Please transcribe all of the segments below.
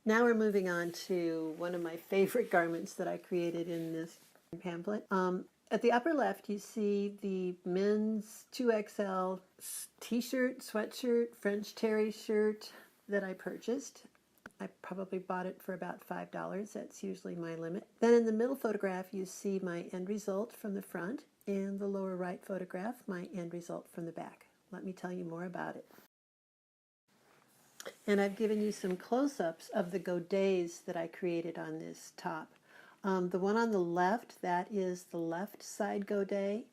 Now we're moving on to one of my favorite garments that I created in this pamphlet. At the upper left, you see the men's 2XL t-shirt, sweatshirt, French terry shirt that I purchased. I probably bought it for about $5. That's usually my limit. Then in the middle photograph, you see my end result from the front, and the lower right photograph, my end result from the back. Let me tell you more about it. And I've given you some close-ups of the godets that I created on this top. The one on the left, that is the left side godet,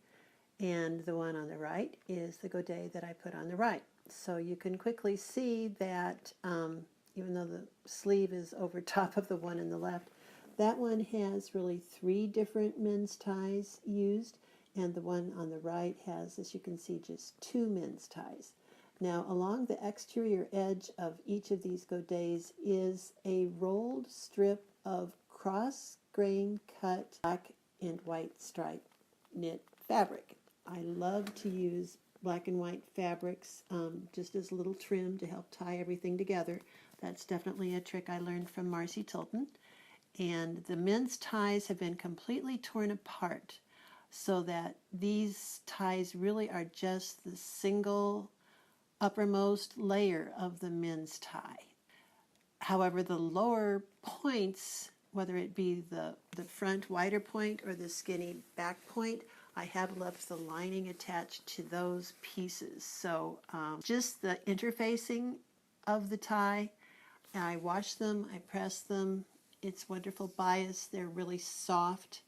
and the one on the right is the godet that I put on the right. So you can quickly see that even though the sleeve is over top of the one in the left, that one has really 3 different men's ties used, and the one on the right has, as you can see, just 2 men's ties. Now, along the exterior edge of each of these godets is a rolled strip of cross-grain cut black and white stripe knit fabric. I love to use black and white fabrics just as a little trim to help tie everything together. That's definitely a trick I learned from Marcy Tilton. And the men's ties have been completely torn apart so that these ties really are just the single uppermost layer of the men's tie. However, the lower points, whether it be the front wider point or the skinny back point, I have left the lining attached to those pieces. So just the interfacing of the tie, I wash them, I press them. It's wonderful bias. They're really soft.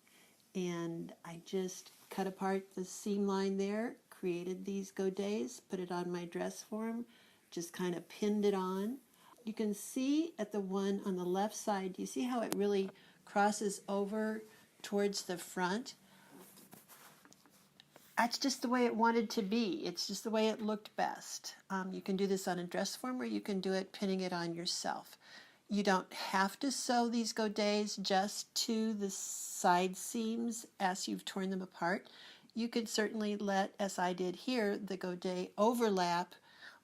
And I just cut apart the seam line there, created these godets, put it on my dress form, just kind of pinned it on. You can see at the one on the left side, you see how it really crosses over towards the front? That's just the way it wanted to be. It's just the way it looked best. You can do this on a dress form, or you can do it pinning it on yourself. You don't have to sew these godets just to the side seams as you've torn them apart. You could certainly let, as I did here, the godet overlap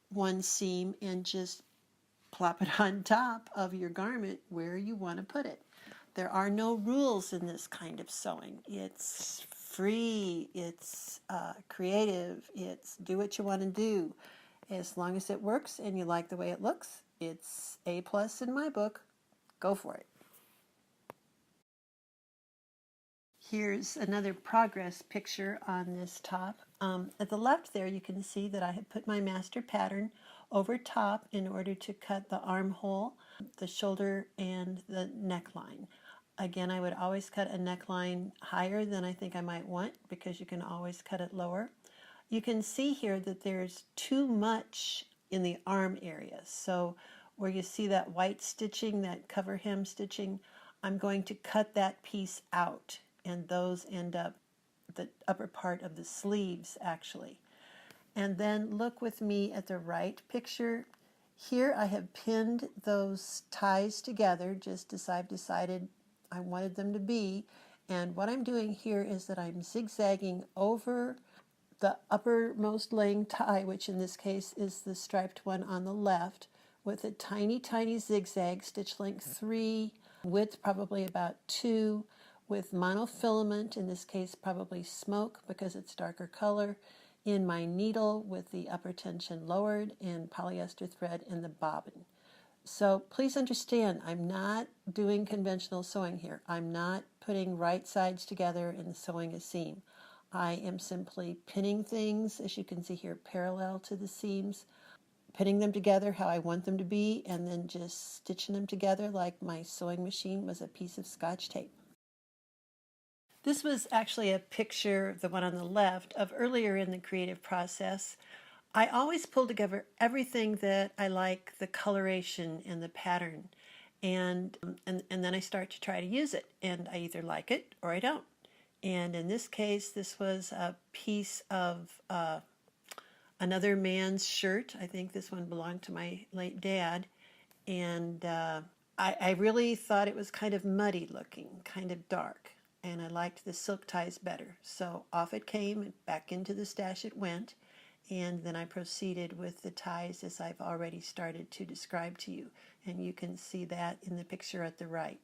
one seam and just plop it on top of your garment where you want to put it. There are no rules in this kind of sewing. It's free, it's creative, it's do what you want to do. As long as it works and you like the way it looks, it's A+ in my book. Go for it. Here's another progress picture on this top. At the left there, you can see that I have put my master pattern over top in order to cut the armhole, the shoulder, and the neckline. Again, I would always cut a neckline higher than I think I might want because you can always cut it lower. You can see here that there's too much in the arm area. So where you see that white stitching, that cover hem stitching, I'm going to cut that piece out, and those end up the upper part of the sleeves actually. And then look with me at the right picture. Here I have pinned those ties together just as I've decided I wanted them to be. And what I'm doing here is that I'm zigzagging over the uppermost laying tie, which in this case is the striped one on the left, with a tiny, tiny zigzag, stitch length 3, width probably about 2, with monofilament, in this case probably smoke because it's darker color, in my needle with the upper tension lowered, and polyester thread in the bobbin. So please understand, I'm not doing conventional sewing here. I'm not putting right sides together and sewing a seam. I am simply pinning things, as you can see here, parallel to the seams, pinning them together how I want them to be, and then just stitching them together like my sewing machine was a piece of Scotch tape. This was actually a picture, the one on the left, of earlier in the creative process. I always pull together everything that I like, the coloration and the pattern, and then I start to try to use it, and I either like it or I don't. And in this case, this was a piece of another man's shirt. I think this one belonged to my late dad, and I really thought it was kind of muddy looking, kind of dark, and I liked the silk ties better. So off it came, and back into the stash it went. and then I proceeded with the ties as I've already started to describe to you, and you can see that in the picture at the right.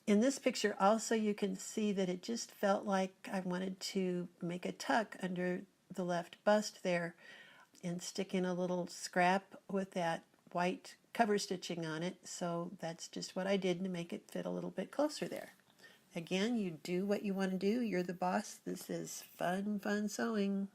In this picture also you can see that it just felt like I wanted to make a tuck under the left bust there and stick in a little scrap with that white cover stitching on it, so that's just what I did to make it fit a little bit closer there. Again, you do what you want to do. You're the boss. This is fun, fun sewing.